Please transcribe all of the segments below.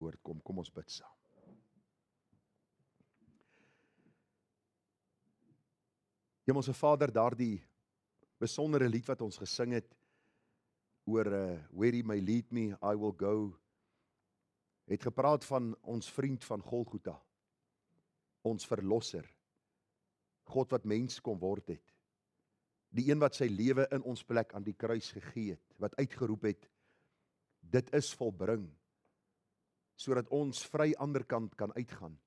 woord kom. Kom ons bid saam. Hemelse Vader, daardie besondere lied wat ons gesing het oor where he may lead me, I will go, het gepraat van ons vriend van Golgotha, ons verlosser, God wat mens kon word het, die een wat sy lewe in ons plek aan die kruis gegee het, wat uitgeroep het, dit is volbring, sodat ons vry ander kant kan uitgaan,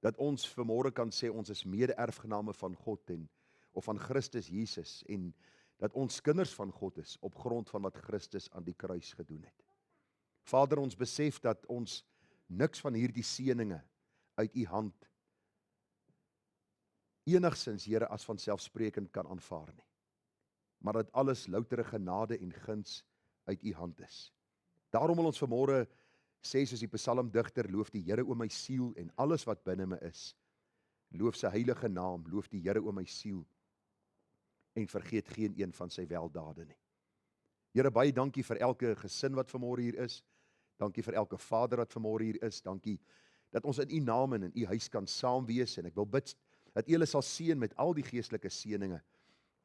dat ons vanmôre kan sê, ons is mede-erfgename van God of van Christus Jesus, en dat ons kinders van God is, op grond van wat Christus aan die kruis gedoen het. Vader, ons besef dat ons niks van hierdie seëninge uit u hand enigsins, Here, as vanselfsprekend kan aanvaar nie. Maar dat alles loutere genade en guns uit u hand is. Daarom wil ons vanmôre sê, soos die psalmdigter, loof die Here o my siel en alles wat binne my is. Loof sy heilige naam, loof die Here o my siel en vergeet geen een van sy weldade nie. Here, baie dankie vir elke gesin wat vanmôre hier is. Dankie vir elke vader wat vanmôre hier is. Dankie dat ons in u naam en in u huis kan saam wees, en ek wil bid dat u hulle sal seën met al die geestelike seëninge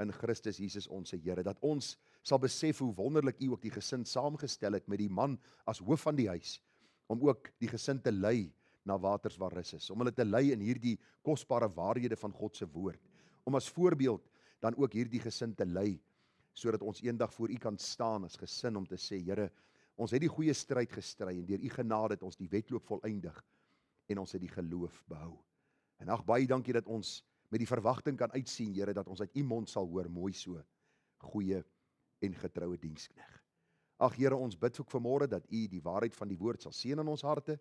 in Christus Jesus ons Here, dat ons sal besef hoe wonderlik u ook die gesin saamgestel het met die man as hoof van die huis, om ook die gesin te lei na waters waar rus is, om hulle te lei in hierdie kosbare waarhede van God se woord, om as voorbeeld dan ook hierdie gesin te lei, sodat ons eendag voor u kan staan as gesin om te sê, Here, ons het die goeie stryd gestry, en deur u genade het ons die wedloop volëindig, en ons het die geloof behou. En ag, baie dankie dat ons met die verwagting kan uitsien, Here, dat ons uit u mond sal hoor, mooi so, goeie en getroue dienskneg. Ag Here, ons bid ook vanmôre dat u die waarheid van die woord sal seën in ons harte,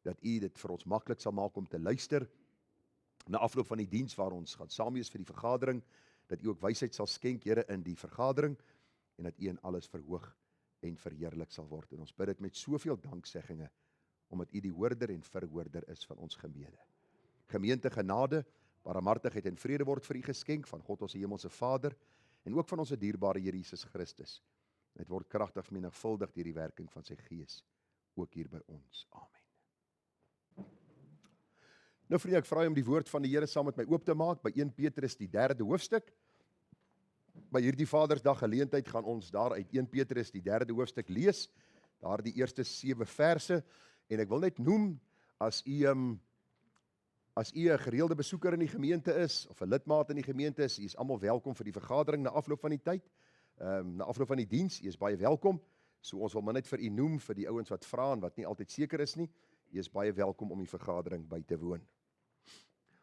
dat u dit vir ons maklik sal maak om te luister, na afloop van die diens waar ons gaan saam wees vir die vergadering, dat u ook wysheid sal skenk, Here, in die vergadering, en dat u in alles verhoog en verheerlik sal word. En ons bid dit met soveel dankseggings, omdat u die hoorder en verhoorder is van ons gebede. Gemeente, genade, barmhartigheid en vrede word vir u geskenk van God ons hemelse Vader, en ook van ons dierbare Here Jesus Christus. Dit word kragtig vermenigvuldig deur die werking van sy Gees, ook hier by ons. Amen. Nou vriende, ek vra om die woord van die Here saam met my oop te maak, by 1 Petrus die 3de hoofstuk. By hierdie Vadersdag geleentheid gaan ons daar uit 1 Petrus die 3de hoofstuk lees, daar die eerste 7 verse, en ek wil net noem, as u 'n gereelde besoeker in die gemeente is, of 'n lidmaat in die gemeente is, u is almal welkom vir die vergadering na afloop van die tyd, na afloop van die diens, u is baie welkom, so ons wil maar net vir u noem, vir die ouens wat vra en wat nie altyd seker is nie, u is baie welkom om die vergadering by te woon.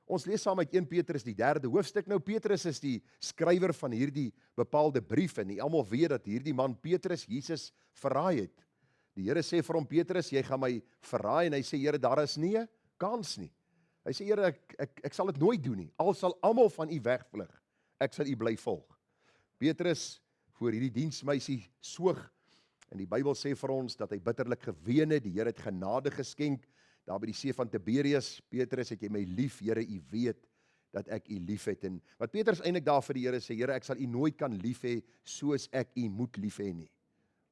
Ons lees saam uit 1 Petrus die 3de hoofstuk. Nou Petrus is die skrywer van hierdie bepaalde brief, en almal weet dat hierdie man Petrus Jesus verraai het. Die Here sê vir hom, Petrus, jy gaan my verraai, en hy sê, Here, daar is nie 'n kans nie. Hy sê, Here, ek sal dit nooit doen nie, al sal almal van u wegvlug, ek sal u bly volg. Petrus, voor hierdie diensmeisie soog, en die Bybel sê vir ons, dat hy bitterlik geween het, die Here het genade geskenk, daar by die see van Tiberias. Petrus, het jy my lief, Here, u weet, dat ek u lief het, en wat Petrus eintlik daar vir die Here sê, Here, ek sal u nooit kan lief hê, soos ek u moet lief hê nie,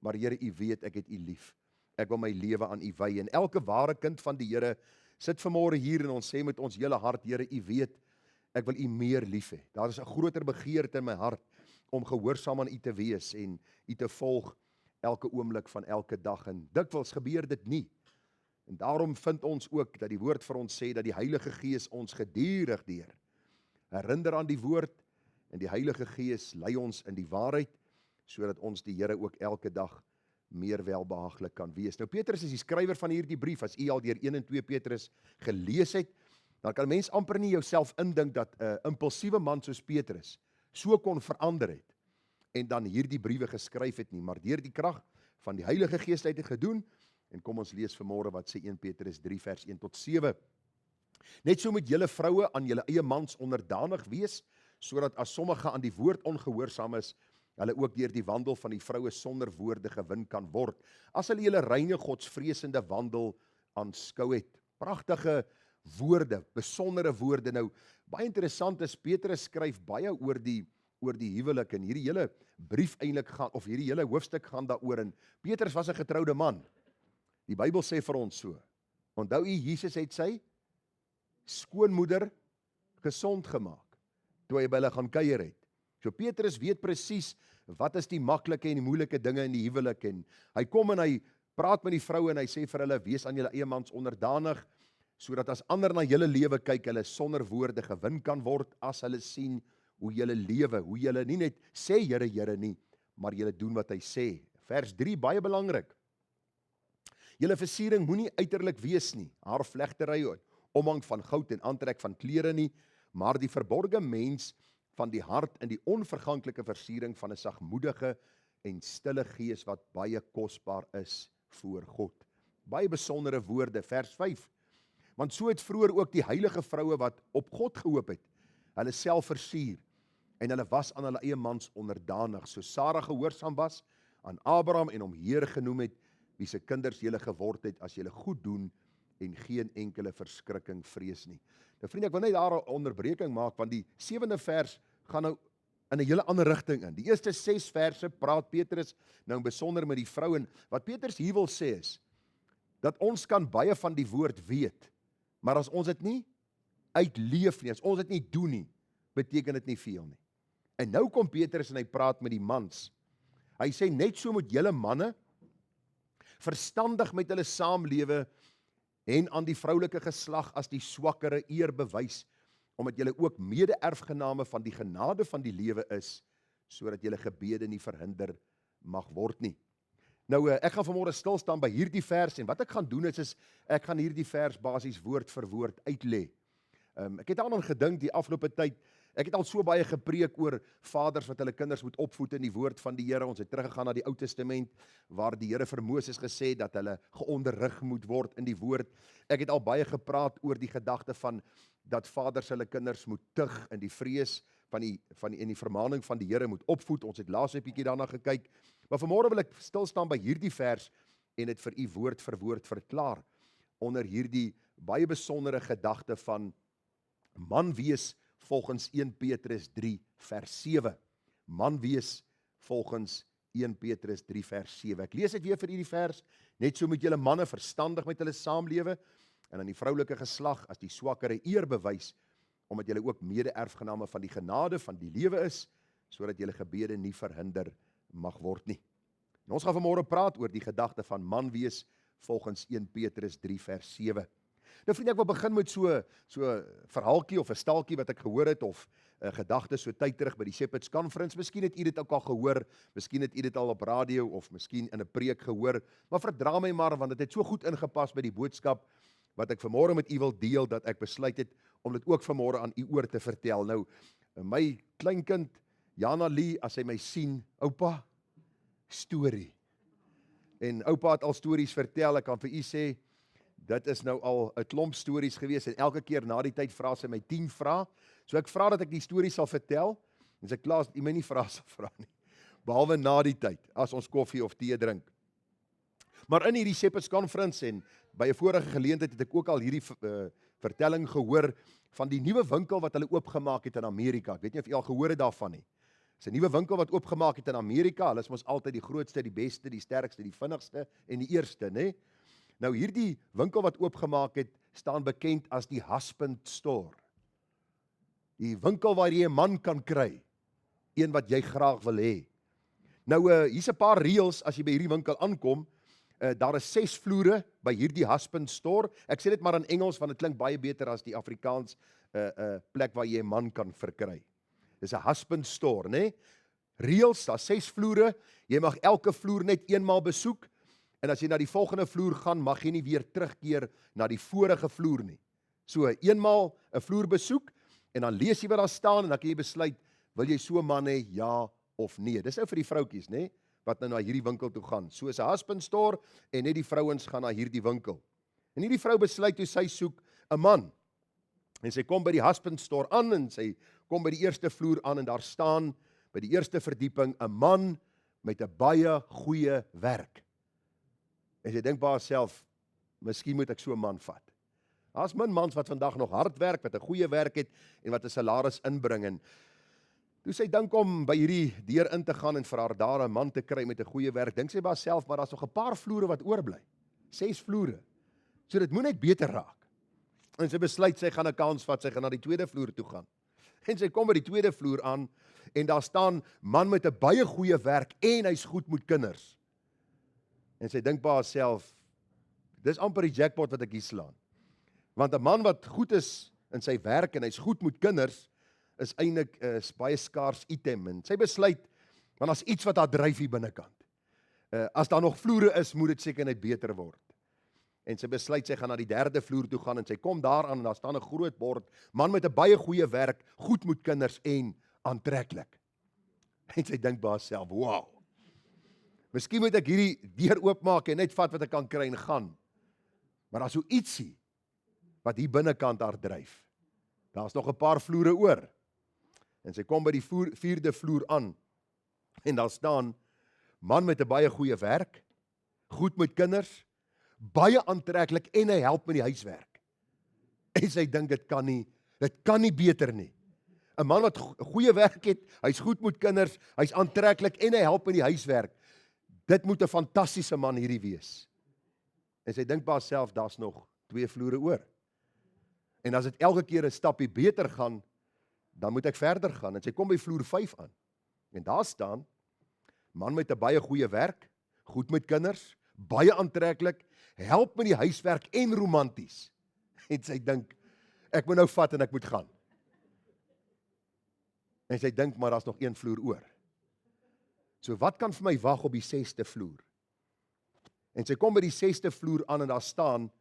maar Here, u weet, ek het u lief, ek wil my lewe aan u wy, en elke ware kind van die Here, sit vanmôre hier en ons sê met ons hele hart, Here, u weet, ek wil u meer lief hê. Daar is 'n groter begeerte in my hart om gehoorsaam aan u te wees en u te volg elke oomblik van elke dag, en dikwels gebeur dit nie. En daarom vind ons ook dat die woord vir ons sê dat die Heilige Gees ons gedurig deur herinner aan die woord, en die Heilige Gees lei ons in die waarheid, sodat ons die Here ook elke dag meer welbehaaglik kan wees. Nou Petrus is die skrywer van hierdie brief. As u al deur 1 en 2 Petrus gelees het, dan kan mens amper nie jouself indink dat 'n impulsiewe man soos Petrus so kon verander het en dan hierdie briewe geskryf het nie, maar deur die krag van die Heilige Gees het dit gedoen. En kom ons lees vanmôre wat sê 1 Petrus 3 vers 1 tot 7. Net so moet julle vroue aan julle eie mans onderdanig wees, sodat as sommige aan die woord ongehoorsaam is, hulle ook deur die wandel van die vroue sonder woorde gewin kan word, as hulle julle reine godsvreesende wandel aanskou het. Pragtige woorde, besondere woorde. Nou, baie interessant is, Petrus skryf baie oor die huwelik, en hierdie hele brief eintlik gaan, of hierdie hele hoofstuk gaan daaroor, en Petrus was 'n getroude man. Die Bybel sê vir ons so. Onthou u, Jesus het sy skoonmoeder gesond gemaak, toe hy by hulle gaan kuier het. So Petrus weet presies, wat is die maklike en die moeilike dinge in die huwelik, en hy kom en hy praat met die vroue en hy sê vir hulle, wees aan julle eie mans onderdanig, sodat as ander na julle lewe kyk, hulle sonder woorde gewin kan word, as hulle sien hoe julle lewe, hoe julle nie net sê Here, Here nie, maar julle doen wat hy sê. Vers 3, baie belangrik. Julle versiering moenie uiterlik wees nie, haarvlegtery, omhang van goud en aantrek van klere nie, maar die verborgde mens van die hart in die onverganklike versiering van 'n sagmoedige en stille gees wat baie kosbaar is voor God. Baie besondere woorde, vers 5. Want so het vroeër ook die heilige vroue wat op God gehoop het, hulle self versier, en hulle was aan hulle eie mans onderdanig, so Sara gehoorsaam was aan Abraham en hom Heer genoem het, wie se kinders julle geword het, as julle goed doen en geen enkele verskrikking vrees nie. Nou vriende, ek wil net daar 'n onderbreking maak, want die 7de vers gaan nou in 'n hele ander rigting in. Die eerste 6 verse praat Petrus nou besonder met die vrou, en wat Petrus hier wil sê is, dat ons kan baie van die woord weet, maar as ons dit nie uitleef nie, as ons dit nie doen nie, beteken dit nie veel nie. En nou kom Petrus en hy praat met die mans. Hy sê, net so moet julle manne verstandig met hulle saamlewe en aan die vroulike geslag as die swakkere eer bewys, omdat julle ook mede-erfgename van die genade van die lewe is, sodat julle gebede nie verhinder mag word nie. Nou, ek gaan vanmôre stil staan by hierdie vers, en wat ek gaan doen is ek gaan hierdie vers basies woord vir woord uitlê. Ek het daaraan gedink die afgelope tyd, ek het al so baie gepreek oor vaders wat hulle kinders moet opvoed in die woord van die Here. Ons het teruggegaan na die Ou Testament, waar die Here vir Moses gesê dat hulle geonderrig moet word in die woord. Ek het al baie gepraat oor die gedagte van dat vaders hulle kinders moet tug in die vrees in die vermaning van die Here moet opvoed. Ons het laas 'n bietjie daarna gekyk, maar vanmôre wil ek stil staan by hierdie vers en dit vir u woord vir woord verklaar onder hierdie baie besondere gedagte van man wees volgens 1 Petrus 3 vers 7. Man wees volgens 1 Petrus 3 vers 7. Ek lees dit weer vir u die vers. Net so moet julle manne verstandig met hulle saamlewe en aan die vroulike geslag as die swakkere eer bewys, omdat julle ook mede-erfgename van die genade van die lewe is, sodat julle gebede nie verhinder mag word nie. En ons gaan vanmôre praat oor die gedagte van man wees volgens 1 Petrus 3 vers 7. Nou vriende, ek wil begin met so verhaaltjie of 'n staltjie wat ek gehoor het, of 'n gedagte so tyd terug by die Shepherds Conference. Miskien het u dit ook al gehoor, miskien het u dit al op radio of miskien in 'n preek gehoor, maar verdra my maar, want dit het so goed ingepas by die boodskap wat ek vanmôre met u wil deel, dat ek besluit het om dit ook vanmôre aan u oor te vertel. Nou, my kleinkind Jana Lee, as hy my sien, oupa, storie. En oupa het al stories vertel, ek kan vir u sê, dit is nou al 'n klomp stories gewees, en elke keer na die tyd vra sy my 10 vrae. So ek vra dat ek die stories sal vertel, en sy klaar dat u my nie vrae sal vra nie, behalwe na die tyd, as ons koffie of tee drink. Maar in hierdie Shepherds Conference en by 'n vorige geleentheid het ek ook al hierdie vertelling gehoor van die nuwe winkel wat hulle oopgemaak het in Amerika. Ek weet nie of u al gehoor het daarvan nie. Dis 'n nuwe winkel wat oopgemaak het in Amerika. Hulle is mos altyd die grootste, die beste, die sterkste, die vinnigste en die eerste, né? Nou hierdie winkel wat oopgemaak het, staan bekend as die Husband Store. Die winkel waar jy 'n man kan kry, een wat jy graag wil hê. Nou hier's 'n paar reëls as jy by hierdie winkel aankom. Daar is 6 vloere by hierdie Husband Store. Ek sê dit maar in Engels want dit klink baie beter as die Afrikaans plek waar jy 'n man kan verkry. Dis 'n Husband Store, né? Reëls, daar's 6 vloere. Jy mag elke vloer net eenmaal besoek. En as jy na die volgende vloer gaan, mag jy nie weer terugkeer na die vorige vloer nie. So, eenmaal 'n vloer besoek, en dan lees jy wat daar staan, en dan kan jy besluit, wil jy so 'n man hê, ja of nee. Dis nou vir die vroutjies, né, wat nou na hierdie winkel toe gaan. So is 'n Husband Store, en net die vrouens gaan na hierdie winkel. En hierdie vrou besluit toe sy soek 'n man. En sy kom by die Husband Store aan, en sy kom by die eerste vloer aan, en daar staan by die eerste verdieping 'n man met 'n baie goeie werk. En sy dink by haarself, miskien moet ek so 'n man vat. Daar's min mans wat vandag nog hard werk, wat 'n goeie werk het en wat 'n salaris inbring. En toe sy dink om by hierdie deur in te gaan en vir haar daar 'n man te kry met 'n goeie werk, dink sy by haarself, maar daar's nog 'n paar vloere wat oorbly. 6 vloere. So dit moet net beter raak. En sy besluit, sy gaan 'n kans vat, sy gaan na die tweede vloer toe gaan. En sy kom by die tweede vloer aan, en daar staan man met 'n baie goeie werk, en hy's goed met kinders. En sy dink by haarself, dis amper die jackpot wat ek hier slaan. Want 'n man wat goed is in sy werk, en hy's goed met kinders, is eintlik 'n baie skaars item. En sy besluit, want as iets wat haar dryf hier binnekant. As daar nog vloere is, moet dit seker net beter word. En sy besluit, sy gaan na die derde vloer toe gaan, en sy kom daaraan, en daar staan 'n groot bord, man met 'n baie goeie werk, goed met kinders en aantreklik. En sy dink by haarself, wow, miskien moet ek hierdie deur oopmaak en net vat wat ek kan kry en gaan. Maar daar's so ietsie wat hier binnekant haar dryf. Daar's nog 'n paar vloere oor. En sy kom by die vierde vloer aan, en daar staan, man met 'n baie goeie werk, goed met kinders, baie aantreklik, en hy help met die huiswerk. En sy dink, dit kan nie beter nie. 'n Man wat goeie werk het, hy's goed met kinders, hy's aantreklik, en hy help met die huiswerk. Dit moet 'n fantastiese man hierdie wees. En sy dink by haarself, daar's nog 2 vloere oor. En as dit elke keer 'n stappie beter gaan, dan moet ek verder gaan. En sy kom by vloer 5 aan. En daar staan, man met 'n baie goeie werk, goed met kinders, baie aantreklik, help met die huiswerk en romanties. En sy dink, ek moet nou vat en ek moet gaan. En sy dink, maar daar's nog 1 vloer oor. So wat kan vir my wag op die 6de vloer? En sy kom by die 6de vloer aan, en daar staan,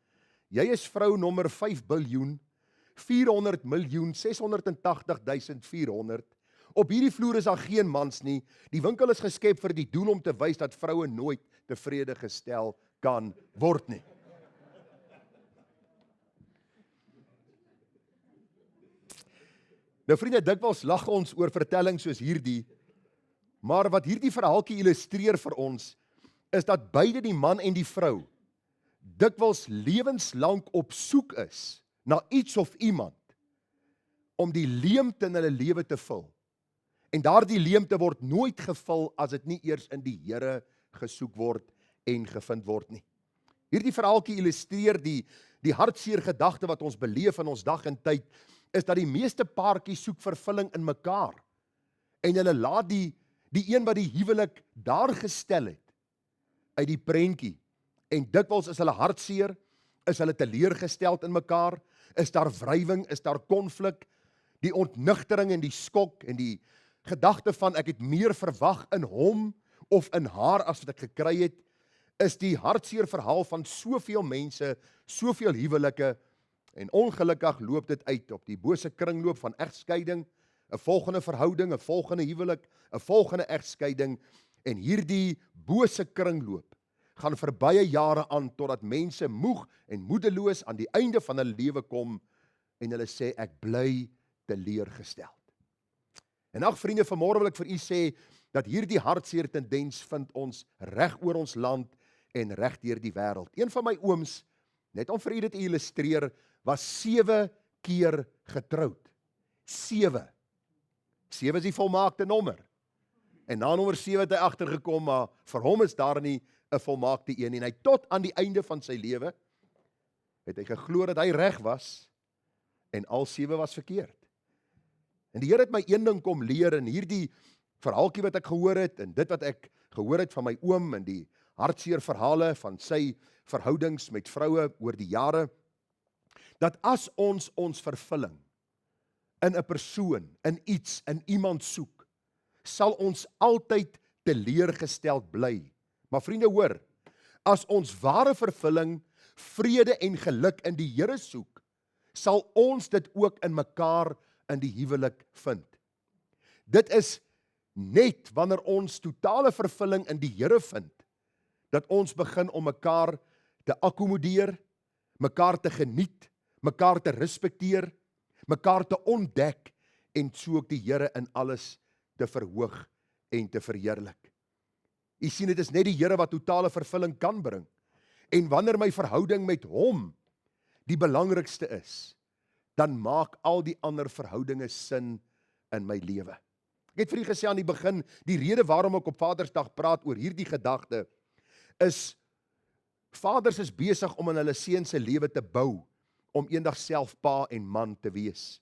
jy is vrou nommer 5.400.680.400. Op hierdie vloer is daar geen mans nie. Die winkel is geskep vir die doel om te wys dat vroue nooit tevrede gestel kan word nie. Nou vriende, dikwels lag ons oor vertellings soos hierdie, maar wat hierdie verhaaltjie illustreer vir ons, is dat beide die man en die vrou dikwels lewenslank op soek is na iets of iemand om die leemte in hulle lewe te vul. En daardie leemte word nooit gevul as dit nie eers in die Here gesoek word en gevind word nie. Hierdie verhaaltjie illustreer die hartseer gedagte wat ons beleef in ons dag en tyd, is dat die meeste paartjies soek vervulling in mekaar. En hulle laat die een wat die huwelik daar gestel het, uit die prentjie. En dikwels is hulle hartseer, is hulle teleurgesteld in mekaar, is daar wrywing, is daar konflik, die ontnigtering en die skok en die gedagte van ek het meer verwag in hom of in haar as wat ek gekry het, is die hartseer verhaal van soveel mense, soveel huwelike, en ongelukkig loop dit uit op die bose kringloop van egskeiding, 'n volgende verhouding, 'n volgende huwelik, 'n volgende egskeiding, en hierdie bose kringloop gaan vir baie jare aan, totdat mense moeg en moedeloos aan die einde van hulle lewe kom, en hulle sê, ek bly teleurgesteld. En ag vriende, vanmôre wil ek vir u sê, dat hierdie hartseer tendens vind ons reg oor ons land, en reg deur die wêreld. Een van my ooms, net om vir u dit te illustreer, was 7 keer getroud. 7. 7 is die volmaakte nommer. En na nommer 7 het hy agtergekom, maar vir hom is daar nie 'n volmaakte een nie. En hy tot aan die einde van sy lewe het hy geglo dat hy reg was en al 7 was verkeerd. En die Here het my een ding kom leer in hierdie verhaaltjie wat ek gehoor het, en dit wat ek gehoor het van my oom en die hartseer verhale van sy verhoudings met vroue oor die jare, dat as ons vervulling in 'n persoon, in iets, in iemand soek, sal ons altyd teleurgesteld bly. Maar vriende, hoor, as ons ware vervulling, vrede en geluk in die Here soek, sal ons dit ook in mekaar in die huwelik vind. Dit is net wanneer ons totale vervulling in die Here vind, dat ons begin om mekaar te akkommodeer, mekaar te geniet, mekaar te respekteer, mekaar te ontdek, en so ook die Here in alles te verhoog en te verheerlik. U sien, dit is net die Here wat totale vervulling kan bring. En wanneer my verhouding met hom die belangrikste is, dan maak al die ander verhoudinge sin in my lewe. Ek het vir u gesê aan die begin, die rede waarom ek op Vadersdag praat oor hierdie gedagte, is Vaders is besig om in hulle seun se lewe te bou, om eendag self pa en man te wees.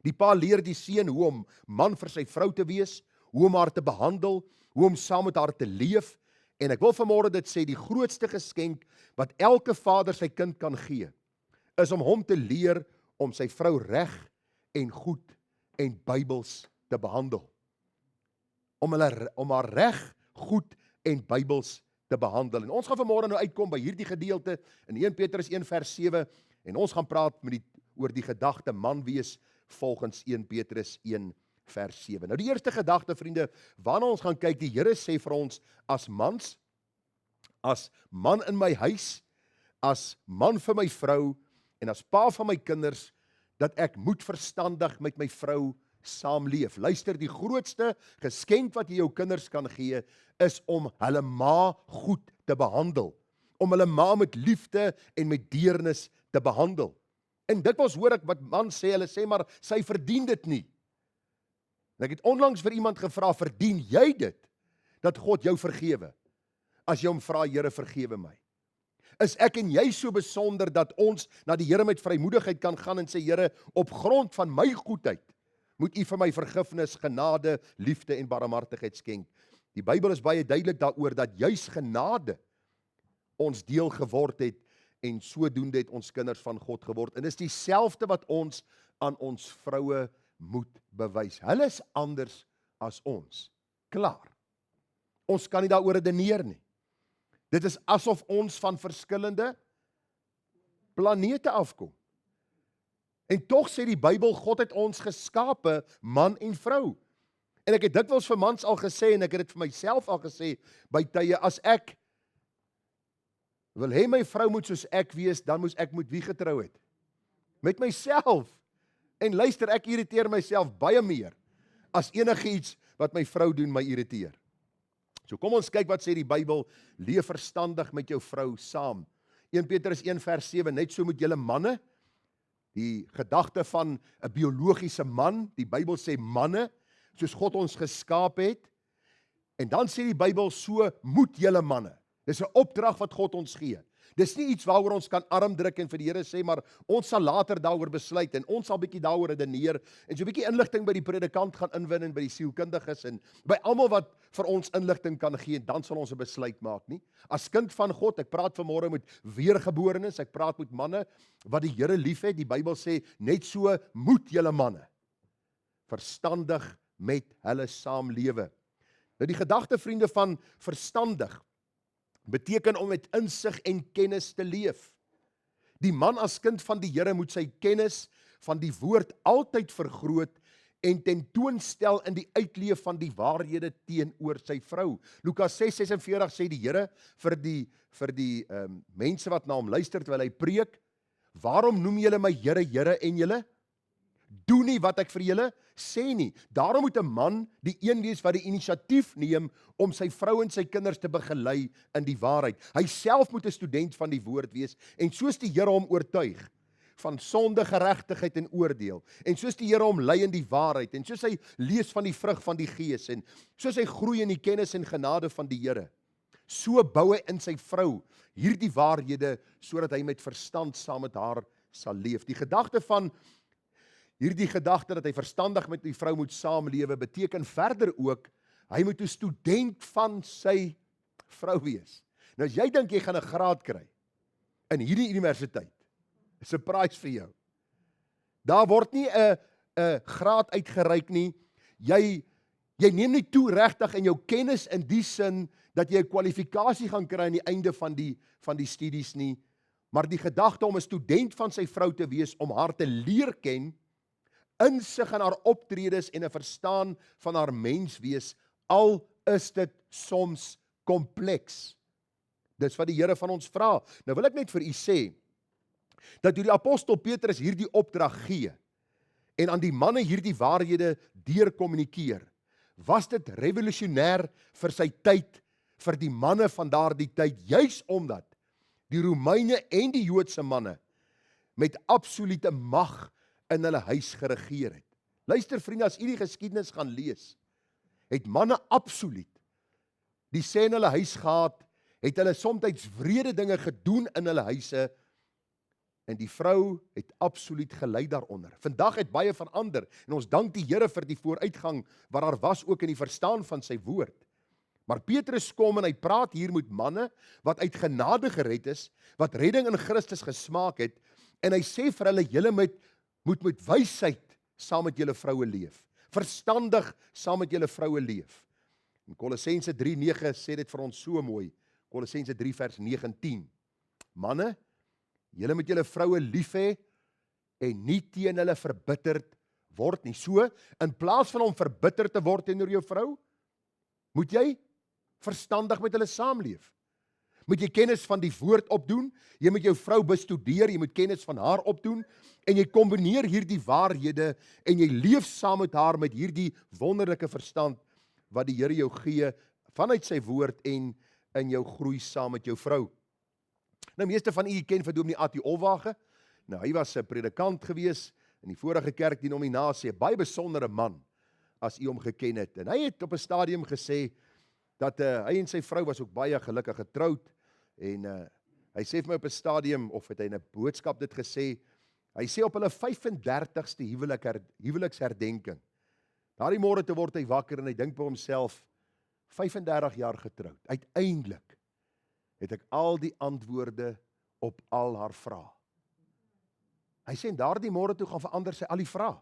Die pa leer die seun hoe om man vir sy vrou te wees, hoe om haar te behandel, hoe om saam met haar te leef, en ek wil vanmôre dit sê, die grootste geskenk wat elke vader sy kind kan gee, is om hom te leer om sy vrou reg en goed en Bybels te behandel. Om haar reg, goed en Bybels te behandel. En ons gaan vanmôre nou uitkom by hierdie gedeelte in 1 Petrus 1 vers 7 en ons gaan praat oor die gedagte man wees volgens 1 Petrus 1 vers 7. Nou die eerste gedagte, vriende, waarna ons gaan kyk, die Here sê vir ons as mans, as man in my huis, as man vir my vrou en as pa van my kinders, dat ek moet verstandig met my vrou saamleef. Luister, die grootste geskenk wat jy jou kinders kan gee, is om hulle ma goed te behandel. Om hulle ma met liefde en met deernis te behandel. En dikwels hoor ek wat man sê, hulle sê maar, sy verdien dit nie. En ek het onlangs vir iemand gevra, verdien jy dit, dat God jou vergewe? As jy hom vra, Here vergewe my. Is ek en jy so besonder, dat ons na die Here met vrymoedigheid kan gaan en sê, Here, op grond van my goedheid, moet U vir my vergifnis, genade, liefde en barmhartigheid skenk. Die Bybel is baie duidelik daaroor, dat juis genade ons deel geword het, en sodoende het ons kinders van God geword. En dis dieselfde wat ons aan ons vroue moet bewys. Hulle is anders as ons. Klaar. Ons kan nie daaroor redeneer nie. Dit is asof ons van verskillende planete afkom. En tog sê die Bybel, God het ons geskape, man en vrou. En ek het dikwels vir mans al gesê, en ek het dit vir myself al gesê, by tye, as ek wil hê my vrou moet soos ek wees, dan moes ek met wie getrou het? Met myself. En luister, ek irriteer myself baie meer, as enige iets wat my vrou doen my irriteer. So kom ons kyk wat sê die Bybel, leef verstandig met jou vrou saam. 1 Petrus 1 vers 7, net so moet julle manne, die gedagte van 'n biologiese man, die Bybel sê manne, soos God ons geskaap het, en dan sê die Bybel, so moet julle manne. Dis 'n opdrag wat God ons gee. Dis nie iets waaroor ons kan arm druk en vir die Here sê, maar ons sal later daaroor besluit en ons sal bietjie daaroor redeneer en so 'n bietjie inligting by die predikant gaan inwin en by die sielkundiges en by almal wat vir ons inligting kan gee, en dan sal ons 'n besluit maak nie. As kind van God, ek praat vanmôre met weergeborenes, ek praat met manne wat die Here liefhet. Die Bybel sê, net so moet julle manne verstandig met hulle saamlewe. Nou die gedagte, vriende, van verstandig beteken om met insig en kennis te leef. Die man as kind van die Here moet sy kennis van die woord altyd vergroot en tentoonstel in die uitleef van die waarhede teenoor sy vrou. Lukas 6:46 sê die Here vir die mense wat na hom luister terwyl hy preek, waarom noem julle my Here, Here en julle doen nie wat ek vir julle sê nie. Daarom moet 'n man die een wees wat die inisiatief neem om sy vrou en sy kinders te begelei in die waarheid. Hy self moet 'n student van die woord wees en soos die Here hom oortuig van sonde, geregtigheid en oordeel, en soos die Here hom lei in die waarheid, en soos hy lees van die vrug van die Gees, en soos hy groei in die kennis en genade van die Here, so bou hy in sy vrou hierdie waarhede, sodat hy met verstand saam met haar sal leef. Hierdie gedagte dat hy verstandig met die vrou moet saamlewe, beteken verder ook, hy moet 'n student van sy vrou wees. Nou as jy dink jy gaan 'n graad kry in hierdie universiteit, 'n surprise vir jou. Daar word nie 'n graad uitgereik nie. Jy neem nie toe regtig in jou kennis in die sin dat jy 'n kwalifikasie gaan kry aan die einde van die studies nie, maar die gedagte om 'n student van sy vrou te wees, om haar te leer ken, insig in haar optredes en 'n verstaan van haar menswees, al is dit soms kompleks. Dis wat die Here van ons vra. Nou wil ek net vir u sê, dat toe die apostel Petrus hierdie opdrag gee, en aan die manne hierdie waarhede deurkommunikeer, was dit revolusionêr vir sy tyd, vir die manne van daardie tyd, juis omdat die Romeine en die Joodse manne met absolute mag in hulle huis geregeer het. Luister vriende, as u die geskiedenis gaan lees, het manne absoluut die sê in hulle huis gehad het hulle soms wrede dinge gedoen in hulle huise, en die vrou het absoluut gelei daaronder. Vandag het baie verander, en ons dank die Here vir die vooruitgang, wat daar was ook in die verstaan van sy woord. Maar Petrus kom en hy praat hier met manne, wat uit genade gered is, wat redding in Christus gesmaak het, en hy sê vir hulle, julle moet met wysheid saam met julle vroue leef, verstandig saam met julle vroue leef. In Kolossense 3:9 sê dit vir ons so mooi, Kolossense 3 vers 9 en 10. Manne, julle moet julle vroue lief hê en nie teen hulle verbitterd word nie. So, in plaas van om verbitterd te word teenoor jou vrou, moet jy verstandig met hulle saamleef. Moet jy kennis van die woord opdoen, jy moet jou vrou bestudeer, jy moet kennis van haar opdoen, en jy kombineer hierdie waarhede, en jy leef saam met haar met hierdie wonderlike verstand, wat die Here jou gee, vanuit sy woord, en in jou groei saam met jou vrou. Nou, meeste van u ken vir Dominee A.T. Olwage. Nou, hy was 'n predikant gewees in die vorige kerkdenominasie, 'n baie besondere man, as u hom geken het. En hy het op 'n stadium gesê, dat hy en sy vrou was ook baie gelukkig getroud, en hy sê vir my op 'n stadium, of het hy in 'n boodskap dit gesê, hy sê op hulle 35ste huweliksherdenking, daardie môre te word hy wakker, en hy dink by homself, 35 jaar getroud, uiteindelik het ek al die antwoorde op al haar vrae. Hy sê, en daardie môre toe gaan verander sy al die vrae.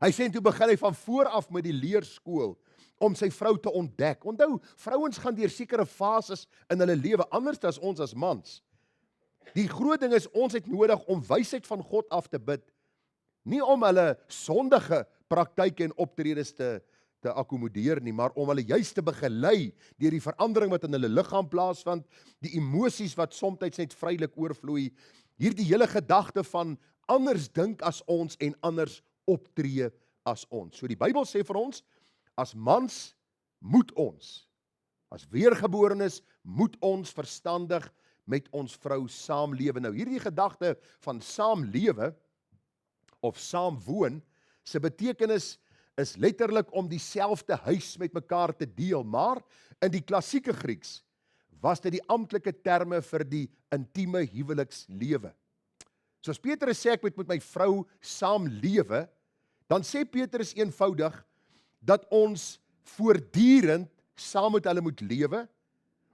Hy sê, en toe begin hy van vooraf met die leerskool, om sy vrou te ontdek. Onthou, vrouens gaan deur sekere fases in hulle lewe, anders as ons as mans. Die groot ding is, ons het nodig om wysheid van God af te bid, nie om hulle sondige praktyke en optredes te akkommodeer nie, maar om hulle juist te begelei deur die verandering wat in hulle liggaam plaasvind, die emosies wat soms net vrylik oorvloei, hierdie hele gedagte van anders dink as ons en anders optree as ons. So die Bybel sê vir ons, as mans moet ons, as weergeborenes moet ons verstandig met ons vrou saamlewe. Nou hierdie gedagte van saamlewe of saamwoon, se betekenis is letterlik om dieselfde huis met mekaar te deel, maar in die klassieke Grieks was dit die amptelike terme vir die intieme huwelikslewe. So as Petrus sê ek moet met my vrou saamlewe, dan sê Petrus eenvoudig dat ons voortdurend saam met hulle moet lewe,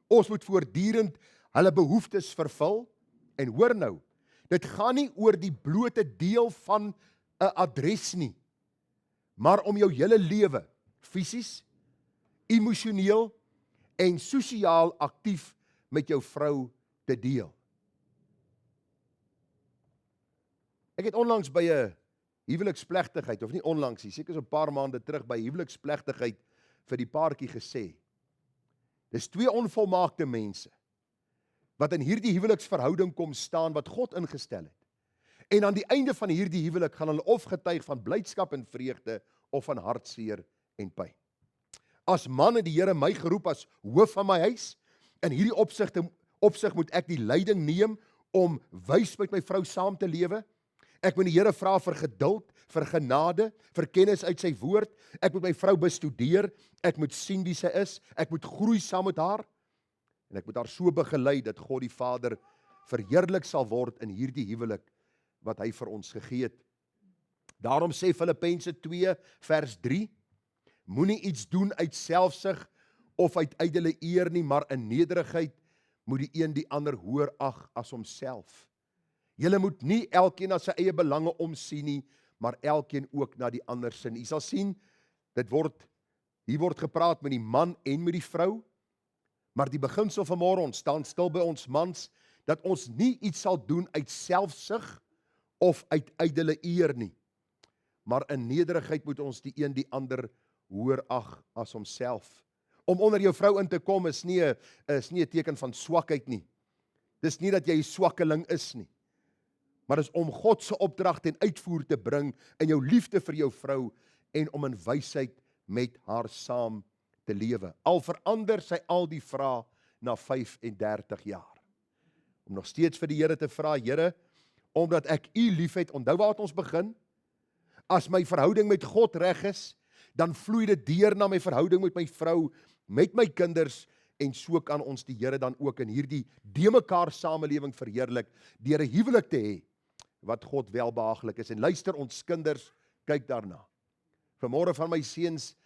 ons moet voortdurend hulle behoeftes vervul, en hoor nou, dit gaan nie oor die blote deel van 'n adres nie, maar om jou hele lewe, fisies, emosioneel en sosiaal aktief met jou vrou te deel. Ek het onlangs by 'n huweliksplegtigheid, of nie onlangs nie, seker so 'n paar maande terug by huweliksplegtigheid vir die paartjie gesê, dis twee onvolmaakte mense, wat in hierdie huweliksverhouding kom staan, wat God ingestel het. En aan die einde van hierdie huwelik gaan hulle of getuig van blydskap en vreugde, of van hartseer en pyn. As man het die Here my geroep as hoof van my huis, in hierdie opsig moet ek die leiding neem, om wys met my vrou saam te lewe. Ek moet die Here vra vir geduld, vir genade, vir kennis uit sy woord. Ek moet my vrou bestudeer, ek moet sien wie sy is, ek moet groei saam met haar, en ek moet haar so begelei, dat God die Vader verheerlik sal word in hierdie huwelik, wat hy vir ons gegee het. Daarom sê Filippense 2 vers 3, moenie iets doen uit selfsug, of uit ydelle eer nie, maar in nederigheid moet die een die ander hoër ag as homself. Julle moet nie elkeen na sy eie belange omsien nie, maar elkeen ook na die ander sin. U sal sien, hier word gepraat met die man en met die vrou, maar die beginsel van môre, ons staan stil by ons mans, dat ons nie iets sal doen uit selfsug of uit ydelle eer nie, maar in nederigheid moet ons die een die ander hoër ag as homself. Om onder jou vrou in te kom is nie 'n teken van swakheid nie. Dis nie dat jy 'n swakkeling is nie, maar is om God se opdrag ten uitvoer te bring in jou liefde vir jou vrou, en om in wysheid met haar saam te lewe. Al verander sy al die vrae na 35 jaar. Om nog steeds vir die Here te vra, Here, omdat ek U liefhet, onthou waar het ons begin? As my verhouding met God reg is, dan vloei dit deur na my verhouding met my vrou, met my kinders, En so kan ons die Here dan ook in hierdie de mekaar samelewing verheerlik, deur 'n huwelik te hê, wat God welbehaaglik is. En luister, ons kinders, kyk daarna. Vanmôre van my seuns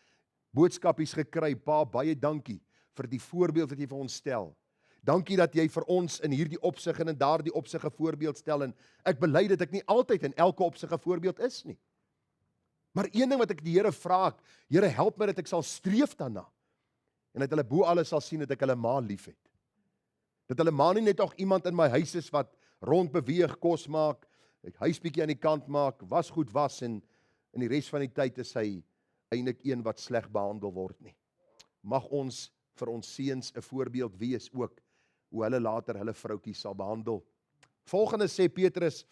boodskapies gekry, pa, baie dankie vir die voorbeeld wat jy vir ons stel. Dankie dat jy vir ons in hierdie opsig en in daardie opsig 'n voorbeeld stel, en ek bely dat ek nie altyd in elke opsig 'n voorbeeld is nie. Maar een ding wat ek die Here vra, Here, help my dat ek sal streef daarna, en dat hulle bo alles sal sien dat ek hulle ma liefhet. Dat hulle ma nie net nog iemand in my huis is wat rond beweeg, kos maak, huis bietjie aan die kant maak, was goed was, en in die res van die tyd is hy eintlik een wat sleg behandel word nie. Mag ons vir ons seuns 'n voorbeeld wees ook, hoe hulle later hulle vroutjies sal behandel. Volgende sê Petrus,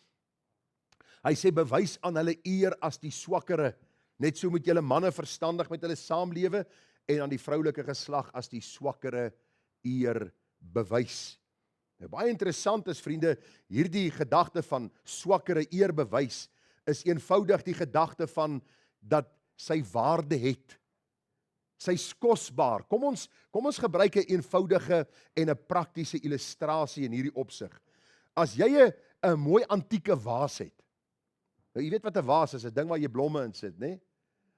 hy sê bewys aan hulle eer as die swakkere, net so moet julle manne verstandig met hulle saamlewe, en aan die vroulike geslag as die swakkere eer bewys. Nou, baie interessant is, vriende, hierdie gedagte van swakkere eer bewys, is eenvoudig die gedagte van dat sy waarde het. Sy's kosbaar. Kom ons gebruik 'n eenvoudige en 'n praktiese illustrasie in hierdie opsig. As jy 'n mooi antieke vaas het, nou jy weet wat 'n vaas is, 'n ding waar jy blomme in sit, né?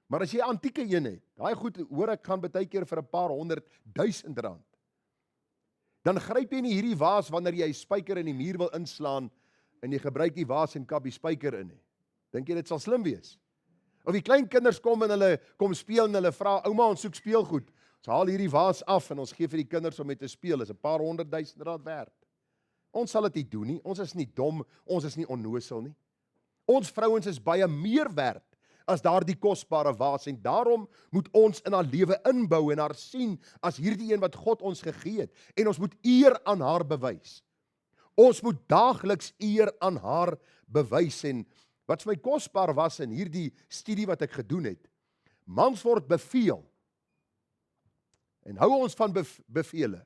Maar as jy 'n antieke een het, daai goed, hoor ek, gaan baie keer vir 'n paar 100.000 rand. Dan gryp jy nie hierdie vaas wanneer jy 'n spyker in die muur wil inslaan en jy gebruik die vaas en kap die spyker in nie. Dink jy dit sal slim wees? Of die klein kinders kom en hulle kom speel en hulle vra, ouma, ons soek speelgoed. Ons haal hierdie vaas af en ons gee vir die kinders om mee te speel. Is 'n paar 100.000 rand werd. Ons sal dit nie doen nie. Ons is nie dom, ons is nie onnosel nie. Ons vrouens is baie meer werd as daardie kosbare vaas, en daarom moet ons in haar lewe inbou en haar sien as hierdie een wat God ons gegee het, en ons moet eer aan haar bewys. Ons moet daagliks eer aan haar bewys. En wat vir my kosbaar was in hierdie studie wat ek gedoen het, mans word beveel, en hou ons van bevele.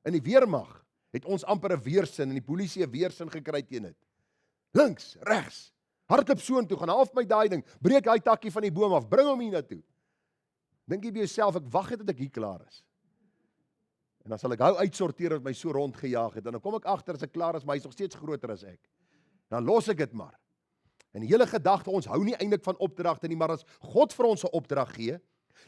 In die weermag het ons amper 'n weersin, en die polisie 'n weersin gekry teen dit. Links, regs, hardloop soontoe, gaan half my daai ding, breek daai takkie van die boom af, bring hom hier na toe. Dink jy by jouself, ek wag net tot ek hier klaar is. En dan sal ek hou uitsorteer wat my so rondgejaag het, en dan kom ek agter as ek klaar is, maar hy is nog steeds groter as ek. Dan los ek dit maar. En die hele gedagte, ons hou nie eintlik van opdragte nie, maar as God vir ons 'n opdrag gee,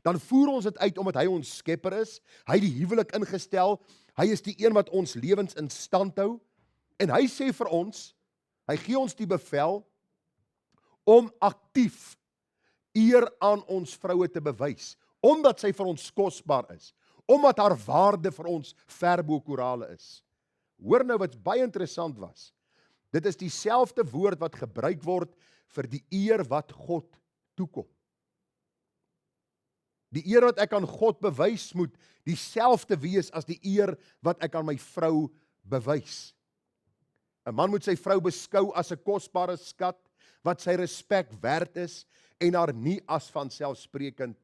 dan voer ons dit uit omdat hy ons skepper is, hy het die huwelik ingestel, hy is die een wat ons lewens in stand hou, en hy sê vir ons, hy gee ons die bevel om aktief eer aan ons vroue te bewys, omdat sy vir ons kosbaar is, omdat haar waarde vir ons ver bo korale is. Hoor nou wat baie interessant was. Dit is dieselfde woord wat gebruik word vir die eer wat God toekom. Die eer wat ek aan God bewys moet dieselfde wees as die eer wat ek aan my vrou bewys. 'n Man moet sy vrou beskou as 'n kosbare skat wat sy respek werd is en haar nie as vanselfsprekend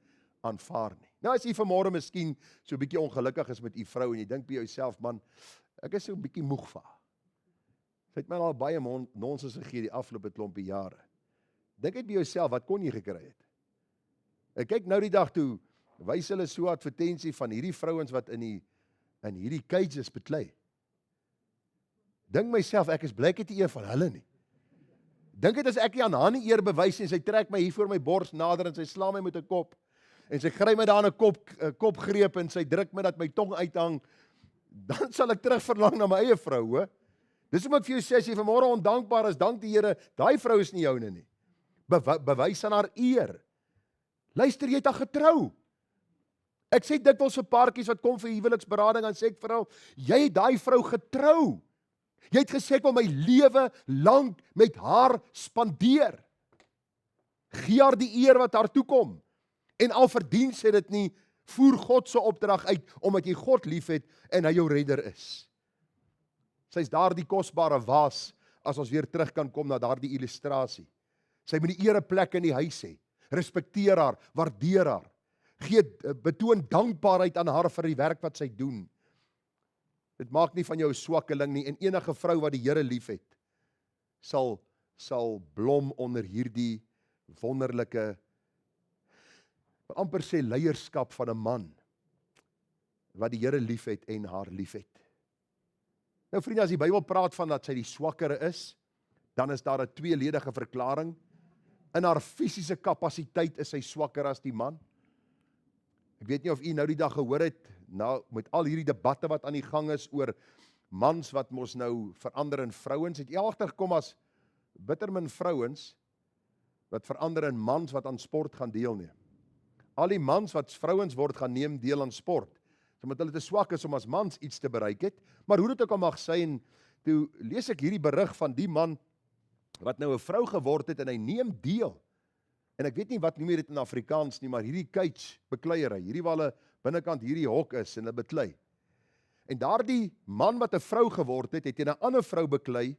aanvaar nie. Nou as jy vanmôre miskien so 'n bietjie ongelukkig is met u vrou en jy dink by jouself, man, ek is so 'n bietjie moeg vir haar. Sy het my al baie nonsens gegee die afgelope klompie jare. Dink net by jouself, wat kon jy gekry het? Ek kyk nou die dag toe, wys hulle so 'n advertensie van hierdie vrouens wat in hierdie cages beklei. Dink myself, ek is bly ek het nie een van hulle nie. Dink dit as ek nie aan haar nie eer bewys en sy trek my hier voor my bors nader en sy slaan my met 'n kop en sy gryp my daar 'n kopgreep en sy druk my dat my tong uithang, dan sal ek terug verlang na my eie vrou, hoor. Dis om ek vir jou sê, as jy vanmôre ondankbaar is, dank die Here, daai vrou is nie joune nie. Bewys aan haar eer. Luister, jy het haar getrou. Ek sê dikwels vir paartjies wat kom vir huweliksberading, dan sê ek vir hulle, jy het daai vrou getrou. Jy het gesê ek wil my lewe lank met haar spandeer. Gee haar die eer wat haar toekom. En al verdien sy dit nie, voer God se opdrag uit, omdat jy God liefhet en hy jou redder is. Sy is daar die kosbare vaas, as ons weer terug kan kom na daardie illustrasie. Sy moet die ereplek in die huis hê. Respekteer haar, waardeer haar. Betoon dankbaarheid aan haar vir die werk wat sy doen. Dit maak nie van jou 'n swakkeling nie, en enige vrou wat die Here liefhet, sal blom onder hierdie wonderlike, amper sê leierskap van 'n man. wat die Here liefhet en haar liefhet. Nou vriende, as die Bybel praat van dat sy die swakkere is, dan is daar 'n tweeledige verklaring. In haar fisiese kapasiteit is sy swakker as die man. Ek weet nie of u nou die dag gehoor het, nou met al hierdie debatte wat aan die gang is oor mans wat mos nou verander in vrouens, het jy agtergekom as bittermin vrouens wat verander in mans wat aan sport gaan deelneem. Al die mans wat vrouens word gaan neem deel aan sport, omdat hulle te swak is om as mans iets te bereik het, maar hoe dit ook al mag sy, en toe lees ek hierdie berig van die man wat nou 'n vrou geword het en hy neem deel. En ek weet nie wat noem jy dit in Afrikaans nie, maar hierdie cage bekleierery, hierdie waar hulle binnekant hierdie hok is en hulle beklei. En daardie man wat 'n vrou geword het, het teen 'n ander vrou beklei.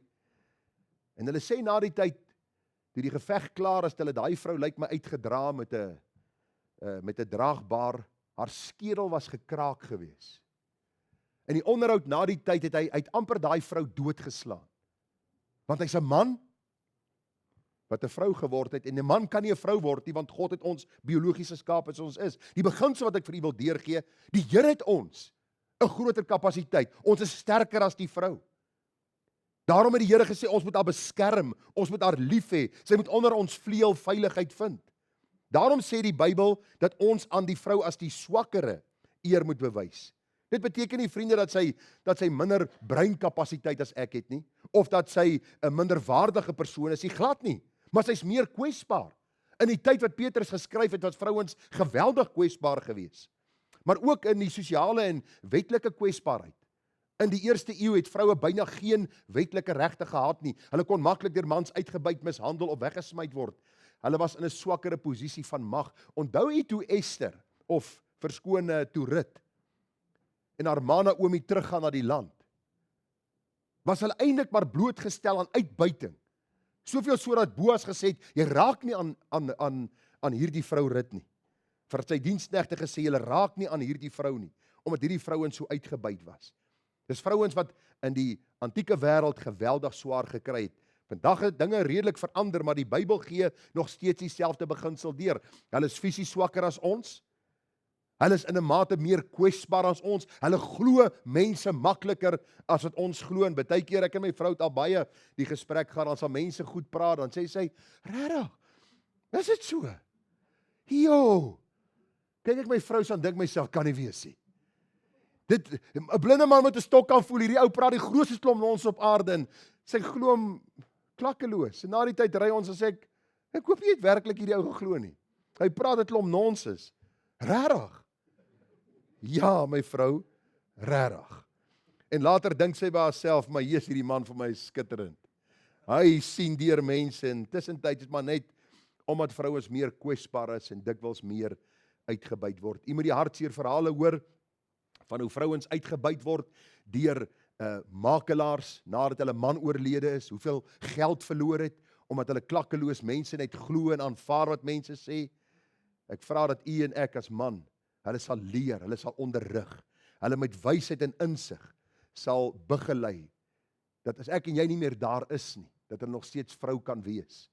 En hulle sê na die tyd, toe die geveg klaar is, hulle daai vrou lyk my uitgedra met 'n draagbaar, haar skedel was gekraak gewees. In die onderhoud na die tyd het hy amper daai vrou doodgeslaan. Want hy's 'n man wat 'n vrou geword het, en 'n man kan nie 'n vrou word nie, want God het ons biologiese skaap as ons is. Die beginsel wat ek vir u wil deurgee, die Here het ons 'n groter kapasiteit. Ons is sterker as die vrou. Daarom het die Here gesê, ons moet haar beskerm, ons moet haar lief hê, sy moet onder ons vleuel veiligheid vind. Daarom sê die Bybel, dat ons aan die vrou as die swakkere eer moet bewys. Dit beteken nie, vriende, dat sy minder breinkapasiteit as ek het nie, of dat sy 'n minderwaardige persoon is, glad nie, maar sy's meer kwesbaar. In die tyd wat Petrus geskryf het, was vrouens geweldig kwesbaar gewees. Maar ook in die sosiale en wetlike kwesbaarheid. In die eerste eeu het vroue byna geen wetlike regte gehad nie. Hulle kon maklik deur mans uitgebuit, mishandel of weggesmy word. Hulle was in 'n swakkere posisie van mag. Onthou jy toe Esther, of verskoon toe Rut, en haar ma Naomi teruggaan na die land, was hulle eintlik maar blootgestel aan uitbuiting. Soveel so dat Boas gesê het, jy raak nie aan hierdie vrou Rut nie. Vir sy diensknegte gesê, julle raak nie aan hierdie vrou nie, omdat hierdie vrouens so uitgebuit was. Dis vrouens wat in die antieke wêreld geweldig swaar gekry het. Vandag het dinge redelik verander, maar die Bybel gee nog steeds dieselfde beginsel deur. Hulle is fisies swakker as ons. Hulle is in 'n mate meer kwesbaar as ons. Hulle glo mense makliker as wat ons glo. En baie keer, ek en my vrou het al baie die gesprek gehad, dan sal mense goed praat, dan sê sy, regtig, is dit so? Jo, kyk ek my vrou se, dan dink myself, kan nie wees nie. 'n blinde man met 'n stok kan voel, hierdie ou praat die grootste klomp nonsens op aarde, en sy glo hom klakkeloos. En na die tyd ry ons en sê ek hoop jy het werklik hierdie ou geglo nie. Hy praat 'n klomp nonsens. Regtig? Ja, my vrou, regtig. En later dink sy by haarself, maar hier is hierdie man vir my skitterend. Hy sien deur mense, en tussentyd is maar net omdat vrouens meer kwesbaar is en dikwels meer uitgebuit word. Jy moet die hartseer verhale hoor van hoe vrouens uitgebuit word deur makelaars nadat hulle man oorlede is, hoeveel geld verloor het omdat hulle klakkeloos mense net glo en aanvaar wat mense sê. Ek vra dat u en ek as man, hulle sal leer, hulle sal onderrig, hulle met wysheid en insig sal begelei, dat as ek en jy nie meer daar is nie, dat hulle nog steeds vrou kan wees,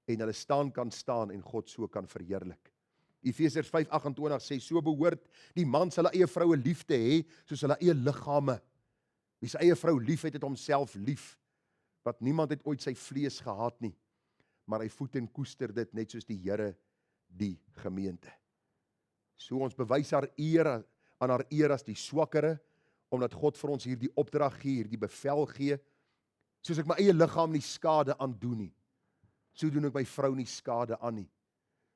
en hulle kan staan en God so kan verheerlik. Efesiërs 5:28 sê, so behoort die man sy eie vroue lief te hê, soos hulle eie liggame. Wie sy eie vrou lief het, het homself lief, want niemand het ooit sy vlees gehaat nie, maar hy voed en koester dit, net soos die Here die gemeente. So ons bewys haar eer aan haar eer as die swakkere, omdat God vir ons hierdie opdrag gee, hierdie bevel gee, soos ek my eie liggaam nie skade aandoen nie, so doen ek my vrou nie skade aan nie.